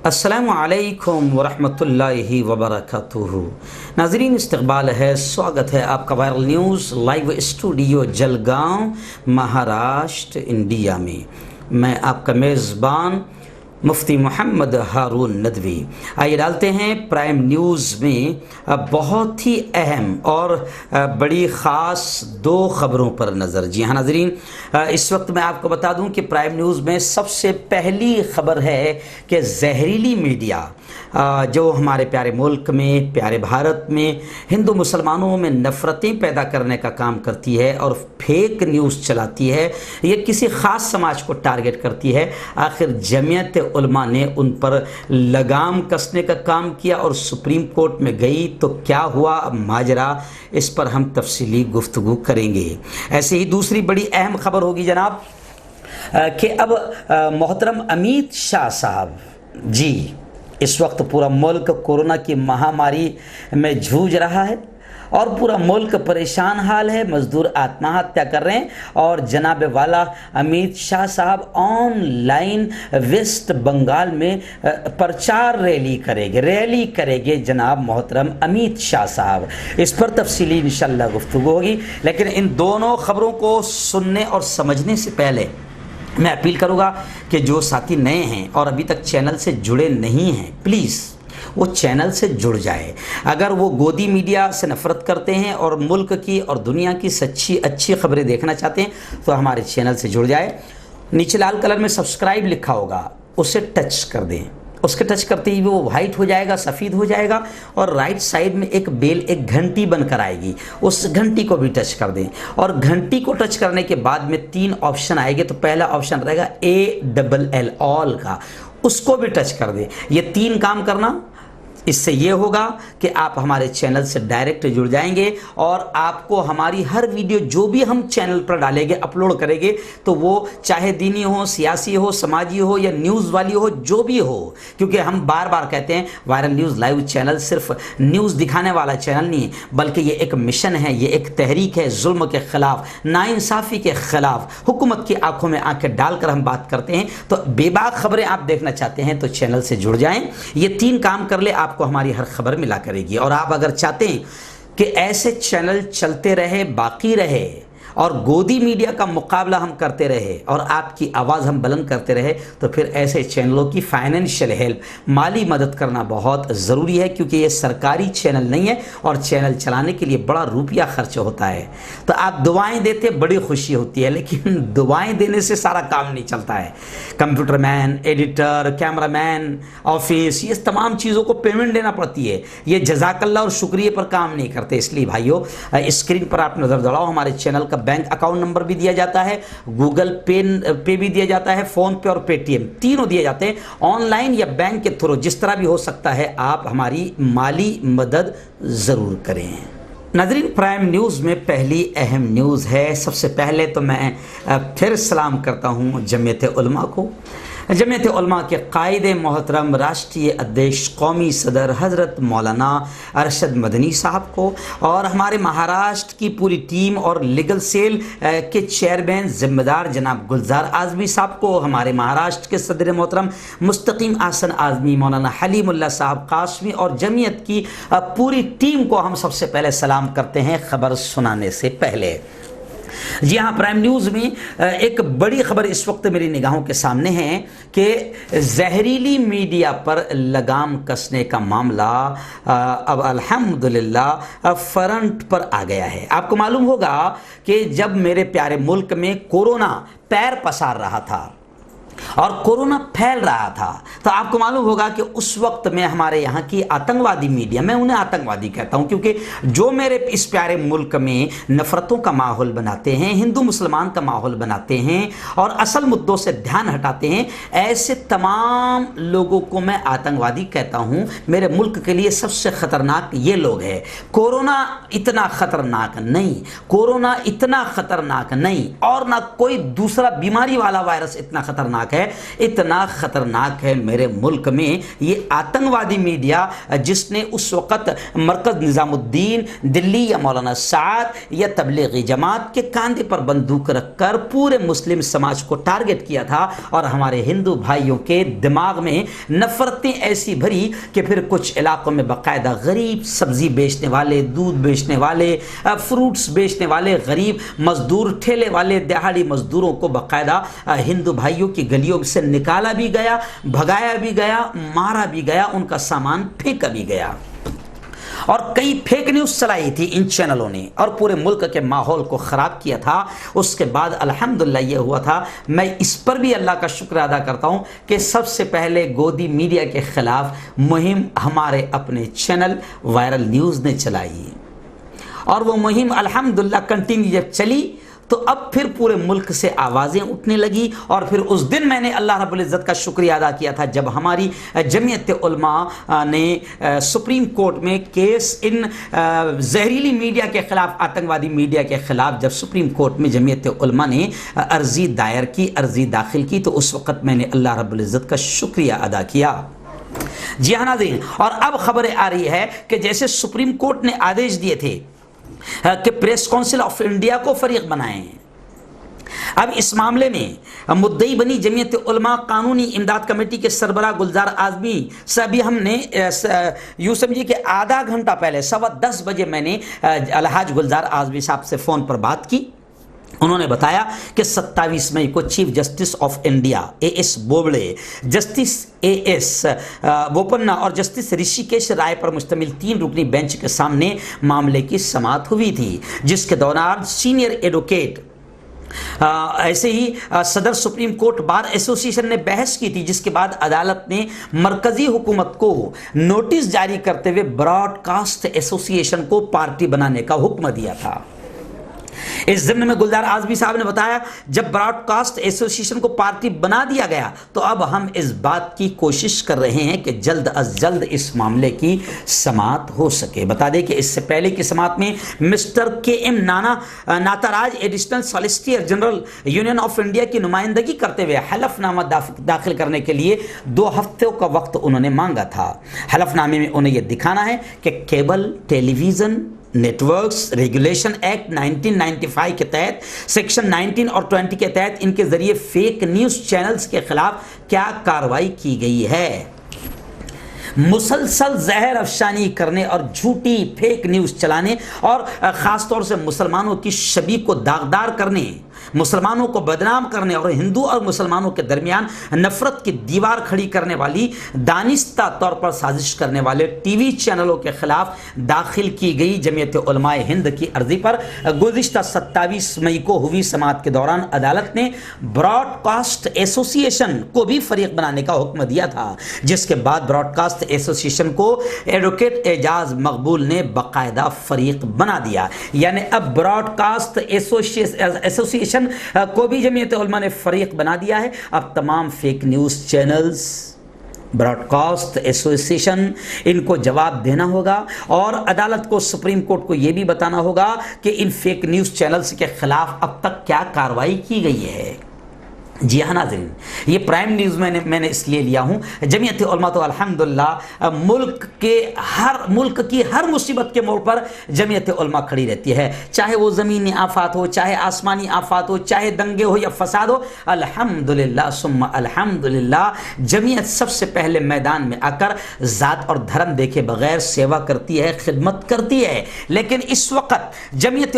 अस्सलामु अलैकुम वरहमतुल्लाहि वबरकातुहू। नाज़रीन, इस्तक़बाल है, स्वागत है आपका viral news live studio Jalgaon, Maharashtra, India में। मैं आपका मेज़बान मुफ्ती मोहम्मद हारून नदवी। आइए डालते हैं प्राइम न्यूज़ में बहुत ही अहम और बड़ी ख़ास दो ख़बरों पर नज़र। जी हाँ नाज़रीन, इस वक्त मैं आपको बता दूं कि प्राइम न्यूज़ में सबसे पहली ख़बर है कि जहरीली मीडिया जो हमारे प्यारे मुल्क में, प्यारे भारत में हिंदू मुसलमानों में नफ़रतें पैदा करने का काम करती है और फेक न्यूज़ चलाती है, ये किसी ख़ास समाज को टारगेट करती है। आखिर जमीयत उलमा ने उन पर लगाम कसने का काम किया और सुप्रीम कोर्ट में गई तो क्या हुआ माजरा, इस पर हम तफसीली गुफ्तगू करेंगे। ऐसे ही दूसरी बड़ी अहम खबर होगी जनाब कि अब मोहतरम अमित शाह साहब जी, इस वक्त पूरा मुल्क कोरोना की महामारी में जूझ रहा है और पूरा मुल्क परेशान हाल है, मजदूर आत्महत्या कर रहे हैं और जनाब वाला अमित शाह साहब ऑनलाइन वेस्ट बंगाल में प्रचार रैली करेंगे जनाब मोहतरम अमित शाह साहब। इस पर तफसीली इंशाल्लाह गुफ्तगू होगी, लेकिन इन दोनों खबरों को सुनने और समझने से पहले मैं अपील करूँगा कि जो साथी नए हैं और अभी तक चैनल से जुड़े नहीं हैं, प्लीज़ वो चैनल से जुड़ जाए। अगर वो गोदी मीडिया से नफ़रत करते हैं और मुल्क की और दुनिया की सच्ची अच्छी खबरें देखना चाहते हैं तो हमारे चैनल से जुड़ जाए। नीचे लाल कलर में सब्सक्राइब लिखा होगा, उसे टच कर दें। उसके टच करते ही वो वाइट हो जाएगा, सफ़ेद हो जाएगा और राइट साइड में एक बेल, एक घंटी बनकर आएगी, उस घंटी को भी टच कर दें। और घंटी को टच करने के बाद में 3 ऑप्शन आएंगे। तो पहला ऑप्शन रहेगा ALL ऑल का, उसको भी टच कर दें। ये 3 काम करना, इससे ये होगा कि आप हमारे चैनल से डायरेक्ट जुड़ जाएंगे और आपको हमारी हर वीडियो जो भी हम चैनल पर डालेंगे, अपलोड करेंगे, तो वो चाहे दीनी हो, सियासी हो, समाजी हो या न्यूज़ वाली हो, जो भी हो। क्योंकि हम बार बार कहते हैं वायरल न्यूज़ लाइव चैनल सिर्फ न्यूज़ दिखाने वाला चैनल नहीं है, बल्कि ये एक मिशन है, ये एक तहरीक है। जुल्म के ख़िलाफ़, नाइंसाफ़ी के ख़िलाफ़ हुकूमत की आंखों में आंखें डालकर हम बात करते हैं। तो बेबाक खबरें आप देखना चाहते हैं तो चैनल से जुड़ जाएं। ये 3 काम कर ले, आपको हमारी हर खबर मिला करेगी। और आप अगर चाहते हैं कि ऐसे चैनल चलते रहे, बाकी रहे और गोदी मीडिया का मुकाबला हम करते रहे और आपकी आवाज़ हम बुलंद करते रहे, तो फिर ऐसे चैनलों की फाइनेंशियल हेल्प, माली मदद करना बहुत ज़रूरी है। क्योंकि ये सरकारी चैनल नहीं है और चैनल चलाने के लिए बड़ा रुपया खर्च होता है। तो आप दुआएं देते, बड़ी खुशी होती है, लेकिन दुआएं देने से सारा काम नहीं चलता है। Computer man, editor, cameraman, office, ये तमाम चीज़ों को पेमेंट देना पड़ती है। ये जज़ाकल्लाह और शुक्रिया पर काम नहीं करते। इसलिए भाइयों, स्क्रीन पर आप नज़र दौड़ाओ, हमारे चैनल का बैंक अकाउंट नंबर भी दिया जाता है, गूगल पे भी दिया जाता है, फोन पे और पेटीएम तीनों दिए जाते हैं। ऑनलाइन या बैंक के थ्रू, जिस तरह भी हो सकता है, आप हमारी माली मदद ज़रूर करें। नाज़रीन, प्राइम न्यूज़ में पहली अहम न्यूज़ है। सबसे पहले तो मैं फिर सलाम करता हूँ जमीयत उलमा को, जमीयत उलमा के कायद मोहतरम राष्ट्रीय अध्यक्ष कौमी सदर हज़रत मौलाना अरशद मदनी साहब को और हमारे महाराष्ट्र की पूरी टीम और लीगल सेल के चेयरमैन ज़िम्मेदार जनाब गुलजार आज़मी साहब को, हमारे महाराष्ट्र के सदर मोहतरम मुस्तकीम आसन आज़मी मौलाना हलीमुल्लाह साहब कासमी और जमीयत की पूरी टीम को हम सबसे पहले सलाम करते हैं खबर सुनाने से पहले। जी हाँ, प्राइम न्यूज़ में एक बड़ी खबर इस वक्त मेरी निगाहों के सामने है कि जहरीली मीडिया पर लगाम कसने का मामला अब अल्हम्दुलिल्लाह फ्रंट पर आ गया है। आपको मालूम होगा कि जब मेरे प्यारे मुल्क में कोरोना पैर पसार रहा था और कोरोना फैल रहा था, तो आपको मालूम होगा कि उस वक्त में हमारे यहाँ की आतंकवादी मीडिया, मैं उन्हें आतंकवादी कहता हूँ क्योंकि जो मेरे इस प्यारे मुल्क में नफ़रतों का माहौल बनाते हैं, हिंदू मुसलमान का माहौल बनाते हैं और असल मुद्दों से ध्यान हटाते हैं, ऐसे तमाम लोगों को मैं आतंकवादी कहता हूँ। मेरे मुल्क के लिए सबसे ख़तरनाक ये लोग हैं। कोरोना इतना ख़तरनाक नहीं, कोरोना इतना ख़तरनाक नहीं और ना कोई दूसरा बीमारी वाला वायरस इतना ख़तरनाक है है, इतना खतरनाक है मेरे मुल्क में ये आतंकवादी मीडिया जिसने उस वक़्त मरकज़ निज़ामुद्दीन, दिल्ली या मौलाना साद या तबलीगी जमात के कांधे पर बंदूक रखकर पूरे मुस्लिम समाज को टारगेट किया था और हमारे हिंदू भाइयों के दिमाग में नफरतें ऐसी भरी कि फिर कुछ इलाकों में बाकायदा गरीब सब्जी बेचने वाले, दूध बेचने वाले, फ्रूट्स बेचने वाले, गरीब मजदूर, ठेले वाले, दिहाड़ी मजदूरों को बाकायदा हिंदू भाइयों की गलियों से निकाला भी गया, भगाया भी गया, मारा भी गया, उनका सामान फेंका भी गया और कई फेक न्यूज़ चलाई थी इन चैनलों ने और पूरे मुल्क के माहौल को ख़राब किया था। उसके बाद अल्हम्दुलिल्लाह ये हुआ था, मैं इस पर भी अल्लाह का शुक्र अदा करता हूँ कि सबसे पहले गोदी मीडिया के ख़िलाफ़ मुहिम हमारे अपने चैनल वायरल न्यूज़ ने चलाई और वो मुहिम अल्हम्दुलिल्लाह कंटिन्यू जब चली तो अब फिर पूरे मुल्क से आवाज़ें उठने लगी और फिर उस दिन मैंने अल्लाह रब्बुल इज़्ज़त का शुक्रिया अदा किया था जब हमारी जमीयत उलमा ने सुप्रीम कोर्ट में केस इन जहरीली मीडिया के ख़िलाफ़, आतंकवादी मीडिया के ख़िलाफ़ जब सुप्रीम कोर्ट में जमीयत उलमा ने अर्ज़ी दायर की, अर्ज़ी दाखिल की, तो उस वक़्त मैंने अल्लाह रब्बुल इज़्ज़त का शुक्रिया अदा किया। जी हाँ नाज़रीन, और अब खबरें आ रही है कि जैसे सुप्रीम कोर्ट ने आदेश दिए थे कि प्रेस काउंसिल ऑफ इंडिया को फरीक बनाएं, अब इस मामले में मुद्दई बनी जमीयत उलमा कानूनी इमदाद कमेटी के सरबराह गुलजार आज़मी से अभी हमने यूँ समझिए कि आधा घंटा पहले 10:15 बजे मैंने अलहाज गुलजार आज़मी साहब से फ़ोन पर बात की। उन्होंने बताया कि 27 मई को chief justice of India as Bobde, justice as Bopanna और जस्टिस ऋषिकेश राय पर मुश्तमिल 3 रुकनी बेंच के सामने मामले की समाअत हुई थी, जिसके दौरान सीनियर एडवोकेट ऐसे ही सदर सुप्रीम कोर्ट बार एसोसिएशन ने बहस की थी, जिसके बाद अदालत ने मरकजी हुकूमत को नोटिस जारी करते हुए ब्रॉडकास्ट एसोसिएशन को पार्टी बनाने का हुक्म दिया था। इस ज़िम्न में गुलजार आज़मी साहब ने बताया, जब ब्रॉडकास्ट एसोसिएशन को पार्टी बना दिया गया तो अब हम इस बात की कोशिश कर रहे हैं कि जल्द अज जल्द इस मामले की समाअत हो सके। बता दें कि इससे पहले की समाअत में mister KM Nataraj additional solicitor general union of India की नुमाइंदगी करते हुए हलफनामा दाखिल करने के लिए 2 हफ्तों का वक्त उन्होंने मांगा था। हलफनामे में उन्हें यह दिखाना है कि cable television networks regulation act 1995 के तहत सेक्शन 19 और 20 के तहत इनके जरिए फेक न्यूज़ चैनल्स के खिलाफ क्या कार्रवाई की गई है। मुसलसल जहर अफशानी करने और झूठी फेक न्यूज़ चलाने और ख़ास तौर से मुसलमानों की छवि को दागदार करने, मुसलमानों को बदनाम करने और हिंदू और मुसलमानों के दरमियान नफरत की दीवार खड़ी करने वाली दानिस्ता तौर पर साजिश करने वाले टीवी चैनलों के खिलाफ दाखिल की गई जमीयत उलमाए हिंद की अर्जी पर गुज़िश्ता 27 मई को हुई समाअत के दौरान अदालत ने ब्रॉडकास्ट एसोसिएशन को भी फरीक बनाने का हुक्म दिया था, जिसके बाद ब्रॉडकास्ट एसोसिएशन को एडवोकेट एजाज मकबूल ने बाकायदा फरीक बना दिया। यानी अब ब्रॉडकास्ट एसोसिएशन को भी जमीयत उलमा ने फरीक बना दिया है। अब तमाम fake news channels, broadcast association, इनको जवाब देना होगा और अदालत को, सुप्रीम कोर्ट को यह भी बताना होगा कि इन फेक न्यूज़ चैनल्स के खिलाफ अब तक क्या कार्रवाई की गई है। जी हाँ नाज़रीन, ये प्राइम न्यूज़ मैंने इसलिए लिया हूँ, जमीयत उलमा तो अल्हम्दुलिल्लाह मुल्क की हर मुसीबत के मोड़ पर जमीयत उलमा खड़ी रहती है, चाहे वो ज़मीनी आफात हो, चाहे आसमानी आफात हो, चाहे दंगे हो या फसाद हो। अल्हम्दुलिल्लाह सुम्मा अल्हम्दुलिल्लाह जमीयत सबसे पहले मैदान में आकर ज़ात और धर्म देखे बगैर सेवा करती है, खिदमत करती है। लेकिन इस वक्त जमीयत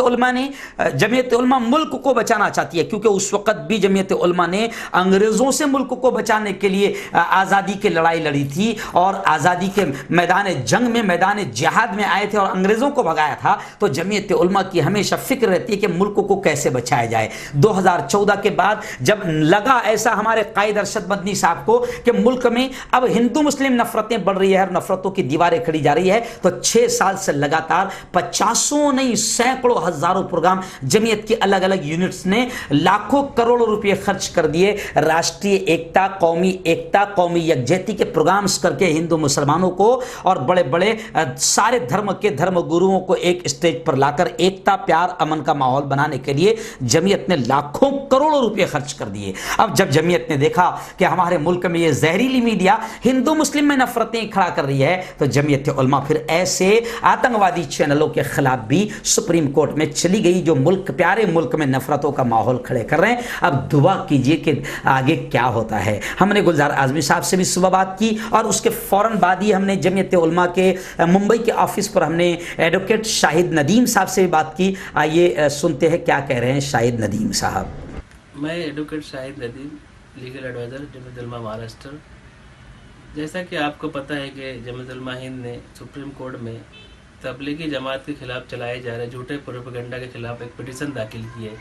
उलमा मुल्क को बचाना चाहती है, क्योंकि उस वक्त भी जमीयत उलमा ने अंग्रेजों से मुल्क को बचाने के लिए आज़ादी की लड़ाई लड़ी थी और आज़ादी के मैदान जंग में, मैदान जिहाद में आए थे और अंग्रेजों को भगाया था। तो जमीयत उलमा की हमेशा फिक्र रहती है कि मुल्क को कैसे बचाया जाए। 2014 के बाद जब लगा ऐसा हमारे कायद अरशद मदनी साहब को कि मुल्क में अब हिंदू मुस्लिम नफरतें बढ़ रही है और नफरतों की दीवारें खड़ी जा रही है, तो 6 साल से लगातार 50 नहीं सैकड़ों हजारों प्रोग्राम जमीयत की अलग अलग यूनिट्स ने लाखों करोड़ों रुपए खर्च कर कर दिए। राष्ट्रीय एकता, कौमी यकजहती के प्रोग्राम्स करके हिंदू मुसलमानों को और बड़े बड़े सारे धर्म के धर्म गुरुओं को एक स्टेज पर लाकर एकता, प्यार, अमन का माहौल बनाने के लिए जमीयत ने लाखों करोड़ों रुपए खर्च कर दिए। अब जब जमीयत ने देखा कि हमारे मुल्क में ये जहरीली मीडिया हिंदू मुस्लिम में नफरतें खड़ा कर रही है, तो जमीयत उलमा फिर ऐसे आतंकवादी चैनलों के खिलाफ भी सुप्रीम कोर्ट में चली गई जो मुल्क, प्यारे मुल्क में नफरतों का माहौल खड़े कर रहे हैं। अब दुआ कीजिए कि आगे क्या होता है। हमने गुलजार आजमी साहब से भी सुबह बात की और उसके फौरन बाद ही हमने जमीयत उलमा के मुंबई के ऑफिस पर हमने एडवोकेट शाहिद नदीम साहब से भी बात की। आइए सुनते हैं क्या कह रहे हैं शाहिद नदीम साहब। मैं advocate Shahid Nadeem, legal adviser Jamiat Ulama Maharashtra. जैसा कि आपको पता है कि जमीयत उलमा हिंद ने सुप्रीम कोर्ट में तबलीगी जमात के खिलाफ चलाए जा रहे झूठे प्रोपेगेंडा के खिलाफ एक पिटीशन दाखिल की है,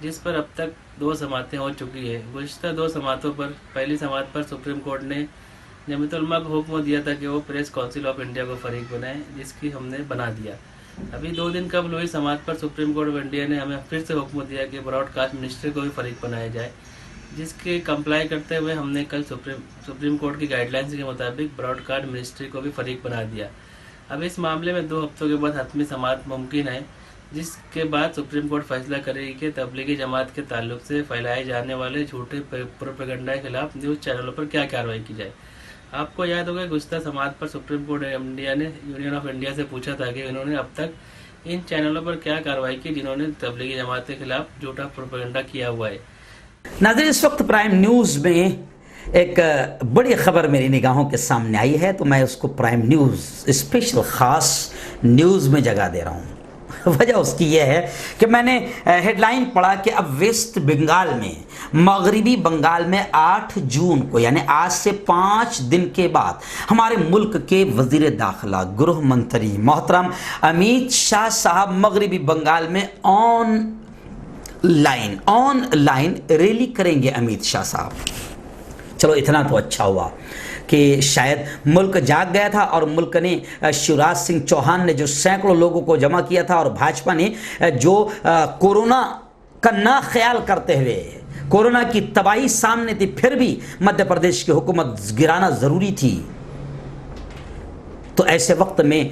जिस पर अब तक 2 समातें हो चुकी है। गुज़िश्ता 2 समातों पर, पहली समात पर सुप्रीम कोर्ट ने जमीयत उलमा को हुक्म दिया था कि वो प्रेस काउंसिल ऑफ इंडिया को फरीक बनाए, जिसकी हमने बना दिया। अभी 2 दिन कबल हुई समात पर सुप्रीम कोर्ट ऑफ इंडिया ने हमें फिर से हुक्म दिया कि ब्रॉडकास्ट मिनिस्ट्री को भी फरीक बनाया जाए, जिसके कंप्लाई करते हुए हमने कल सुप्रीम कोर्ट की गाइडलाइंस के मुताबिक ब्रॉडकास्ट मिनिस्ट्री को भी फरीक बना दिया। अब इस मामले में 2 हफ्तों के बाद हतमी समात मुमकिन है, जिसके बाद सुप्रीम कोर्ट फैसला करेगी कि तबलीगी जमात के ताल्लुक से फैलाए जाने वाले झूठे प्रोपेगेंडा के खिलाफ न्यूज़ चैनलों पर क्या कार्रवाई की जाए। आपको याद होगा गुज़िश्ता समात पर सुप्रीम कोर्ट इंडिया ने यूनियन ऑफ इंडिया से पूछा था कि उन्होंने अब तक इन चैनलों पर क्या कार्रवाई की जिन्होंने तबलीगी जमात के खिलाफ झूठा प्रोपेगेंडा किया हुआ है। नाज़रीन, इस वक्त प्राइम न्यूज़ में एक बड़ी खबर मेरी निगाहों के सामने आई है, तो मैं उसको प्राइम न्यूज़ स्पेशल ख़ास न्यूज़ में जगह दे रहा हूँ। वजह उसकी यह है कि मैंने हेडलाइन पढ़ा कि अब वेस्ट बंगाल में, मगरिबी बंगाल में 8 जून को यानी आज से 5 दिन के बाद हमारे मुल्क के वजीर दाखिला, गृह मंत्री मोहतरम अमित शाह साहब मगरिबी बंगाल में ऑनलाइन रैली करेंगे। अमित शाह साहब, चलो इतना तो अच्छा हुआ कि शायद मुल्क जाग गया था और मुल्क ने शिवराज सिंह चौहान ने जो सैकड़ों लोगों को जमा किया था और भाजपा ने जो कोरोना का ना ख्याल करते हुए कोरोना की तबाही सामने थी, फिर भी मध्य प्रदेश की हुकूमत गिराना ज़रूरी थी। तो ऐसे वक्त में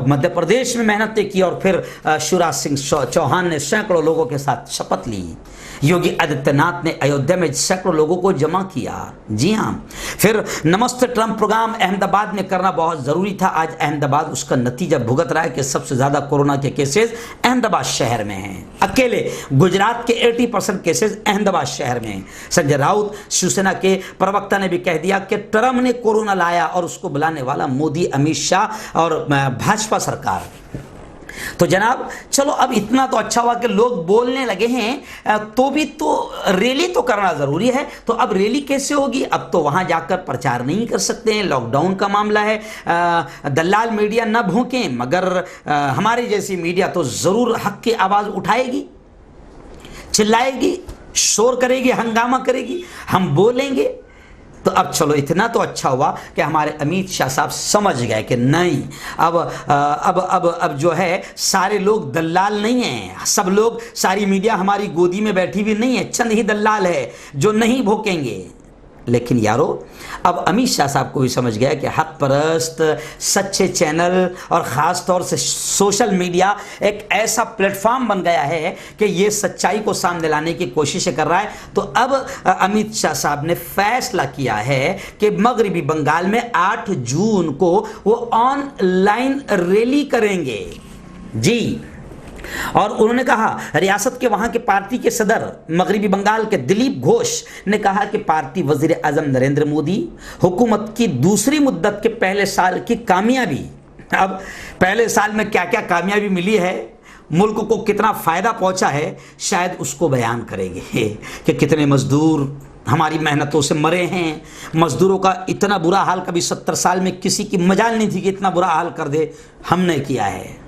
मध्य प्रदेश में मेहनतें की और फिर शिवराज सिंह चौहान ने सैकड़ों लोगों के साथ शपथ ली। योगी आदित्यनाथ ने अयोध्या में सैकड़ों लोगों को जमा किया। जी हाँ, फिर नमस्ते ट्रंप प्रोग्राम अहमदाबाद में करना बहुत ज़रूरी था। आज अहमदाबाद उसका नतीजा भुगत रहा है कि सबसे ज़्यादा कोरोना के केसेस अहमदाबाद शहर में हैं। अकेले गुजरात के 80% केसेस अहमदाबाद शहर में हैं। संजय राउत, शिवसेना के प्रवक्ता, ने भी कह दिया कि ट्रंप ने कोरोना लाया और उसको बुलाने वाला मोदी, अमित शाह और भाजपा सरकार। तो जनाब चलो, अब इतना तो अच्छा हुआ कि लोग बोलने लगे हैं, तो भी तो रैली तो करना ज़रूरी है। तो अब रैली कैसे होगी? अब तो वहाँ जाकर प्रचार नहीं कर सकते हैं, लॉकडाउन का मामला है। दलाल मीडिया न भौंकें, मगर हमारी जैसी मीडिया तो ज़रूर हक की आवाज़ उठाएगी, चिल्लाएगी, शोर करेगी, हंगामा करेगी, हम बोलेंगे। तो अब चलो इतना तो अच्छा हुआ कि हमारे अमित शाह साहब समझ गए कि नहीं, अब जो है सारे लोग दलाल नहीं हैं, सब लोग, सारी मीडिया हमारी गोदी में बैठी हुई नहीं है, चंद ही दलाल है जो नहीं भोंकेंगे। लेकिन यारो, अब अमित शाह साहब को भी समझ गया कि हक परस्त, सच्चे चैनल और ख़ास तौर से सोशल मीडिया एक ऐसा प्लेटफॉर्म बन गया है कि ये सच्चाई को सामने लाने की कोशिशें कर रहा है। तो अब अमित शाह साहब ने फैसला किया है कि मगरिबी बंगाल में 8 जून को वो ऑनलाइन रैली करेंगे। जी, और उन्होंने कहा, रियासत के वहां के पार्टी के सदर मगरिबी बंगाल के दिलीप घोष ने कहा कि पार्टी वजीर आजम नरेंद्र मोदी हुकूमत की दूसरी मुद्दत के पहले साल की कामयाबी, अब पहले साल में क्या क्या कामयाबी मिली है, मुल्क को कितना फ़ायदा पहुंचा है, शायद उसको बयान करेंगे कि कितने मजदूर हमारी मेहनतों से मरे हैं। मजदूरों का इतना बुरा हाल कभी 70 साल में किसी की मजाल नहीं थी कि इतना बुरा हाल कर दे, हमने किया है।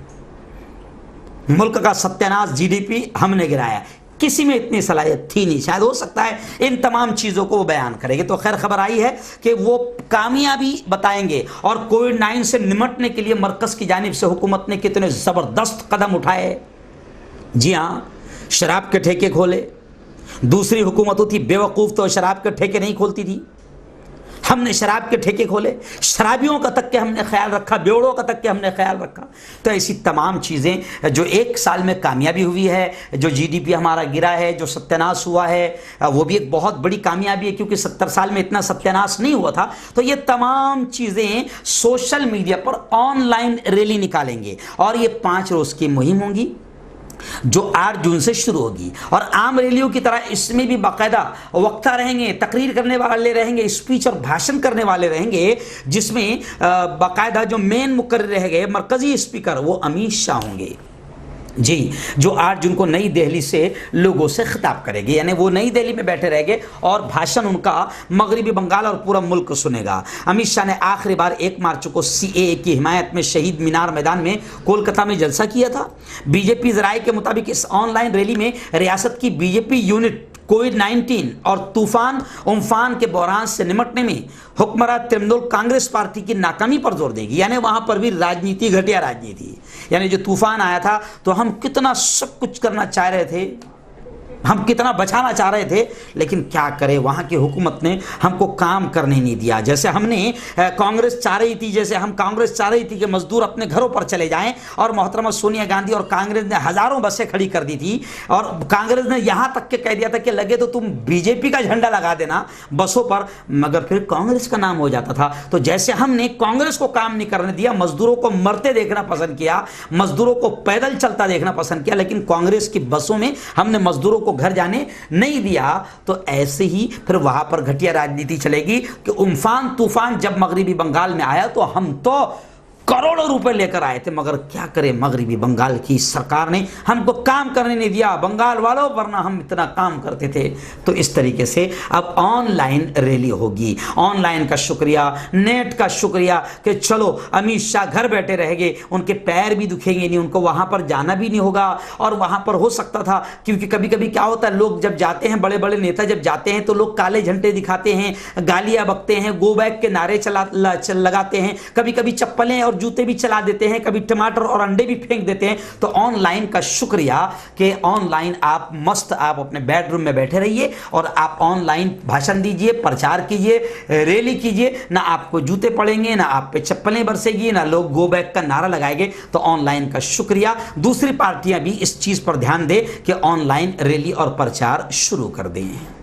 मुल्क का सत्यानाश, जीडीपी हमने गिराया, किसी में इतनी सलाहियत थी नहीं। शायद हो सकता है इन तमाम चीज़ों को वो बयान करेंगे। तो खैर खबर आई है कि वो कामयाबी बताएंगे और कोविड-19 से निमटने के लिए मरकज़ की जानिब से हुकूमत ने कितने ज़बरदस्त कदम उठाए। जी हाँ, शराब के ठेके खोले, दूसरी हुकूमतों थी बेवकूफ़, तो शराब के ठेके नहीं खोलती थी। हमने शराब के ठेके खोले, शराबियों का तक के हमने ख्याल रखा, बेवड़ों का तक के हमने ख्याल रखा। तो ऐसी तमाम चीज़ें जो एक साल में कामयाबी हुई है, जो जीडीपी हमारा गिरा है, जो सत्यानाश हुआ है, वो भी एक बहुत बड़ी कामयाबी है, क्योंकि 70 साल में इतना सत्यानाश नहीं हुआ था। तो ये तमाम चीज़ें सोशल मीडिया पर ऑनलाइन रैली निकालेंगे और ये 5 रोज़ की मुहिम होंगी जो 8 जून से शुरू होगी। और आम रैलियों की तरह इसमें भी बाकायदा वक्ता रहेंगे, तकरीर करने वाले रहेंगे, स्पीच और भाषण करने वाले रहेंगे, जिसमें बाकायदा जो मेन मुकर्रर रहेंगे, मरकजी स्पीकर, वो अमित शाह होंगे जी, जो 8 जून को नई दिल्ली से लोगों से खिताब करेंगे। यानी वो नई दिल्ली में बैठे रहेंगे और भाषण उनका मगरबी बंगाल और पूरा मुल्क सुनेगा। अमित शाह ने आखिरी बार 1 मार्च को सीएए की हिमायत में शहीद मीनार मैदान में कोलकाता में जलसा किया था। बीजेपी ज़राए के मुताबिक इस ऑनलाइन रैली में रियासत की बीजेपी यूनिट कोविड-19 और तूफान उम्फान के बहरान से निपटने में हुक्मरान तृणमूल कांग्रेस पार्टी की नाकामी पर जोर देगी। यानी वहां पर भी राजनीति, घटिया राजनीति। यानी जो तूफान आया था तो हम कितना सब कुछ करना चाह रहे थे, हम कितना बचाना चाह रहे थे, लेकिन क्या करें, वहाँ की हुकूमत ने हमको काम करने नहीं दिया। जैसे हमने कांग्रेस चाह रही थी, जैसे हम कांग्रेस चाह रही थी कि मजदूर अपने घरों पर चले जाएं, और मोहतरमा सोनिया गांधी और कांग्रेस ने हज़ारों बसें खड़ी कर दी थी, और कांग्रेस ने यहाँ तक के कह दिया था कि लगे तो तुम बीजेपी का झंडा लगा देना बसों पर, मगर फिर कांग्रेस का नाम हो जाता था। तो जैसे हमने कांग्रेस को काम नहीं करने दिया, मजदूरों को मरते देखना पसंद किया, मजदूरों को पैदल चलता देखना पसंद किया, लेकिन कांग्रेस की बसों में हमने मजदूरों को घर जाने नहीं दिया, तो ऐसे ही फिर वहां पर घटिया राजनीति चलेगी कि उम्फान तूफान जब मगरबी बंगाल में आया तो हम तो करोड़ों रुपए लेकर आए थे, मगर क्या करें, मगरबी बंगाल की सरकार ने हमको काम करने नहीं दिया। बंगाल वालों, वरना हम इतना काम करते थे। तो इस तरीके से अब ऑनलाइन रैली होगी। ऑनलाइन का शुक्रिया, नेट का शुक्रिया कि चलो अमित शाह घर बैठे रहेंगे, उनके पैर भी दुखेंगे नहीं, उनको वहां पर जाना भी नहीं होगा। और वहां पर हो सकता था, क्योंकि कभी कभी क्या होता है, लोग जब जाते हैं, बड़े बड़े नेता जब जाते हैं तो लोग काले झंडे दिखाते हैं, गालियां बकते हैं, गो बैक के नारे लगाते हैं, कभी कभी चप्पलें और जूते भी चला देते हैं, कभी टमाटर और अंडे भी फेंक देते हैं। तो ऑनलाइन का शुक्रिया कि ऑनलाइन आप मस्त, आप अपने बेडरूम में बैठे रहिए और आप ऑनलाइन भाषण दीजिए, प्रचार कीजिए, रैली कीजिए। ना आपको जूते पड़ेंगे, ना आप पे चप्पलें बरसेगी, ना लोग गो बैक का नारा लगाएंगे। तो ऑनलाइन का शुक्रिया। दूसरी पार्टियां भी इस चीज पर ध्यान दें कि ऑनलाइन रैली और प्रचार शुरू कर दें।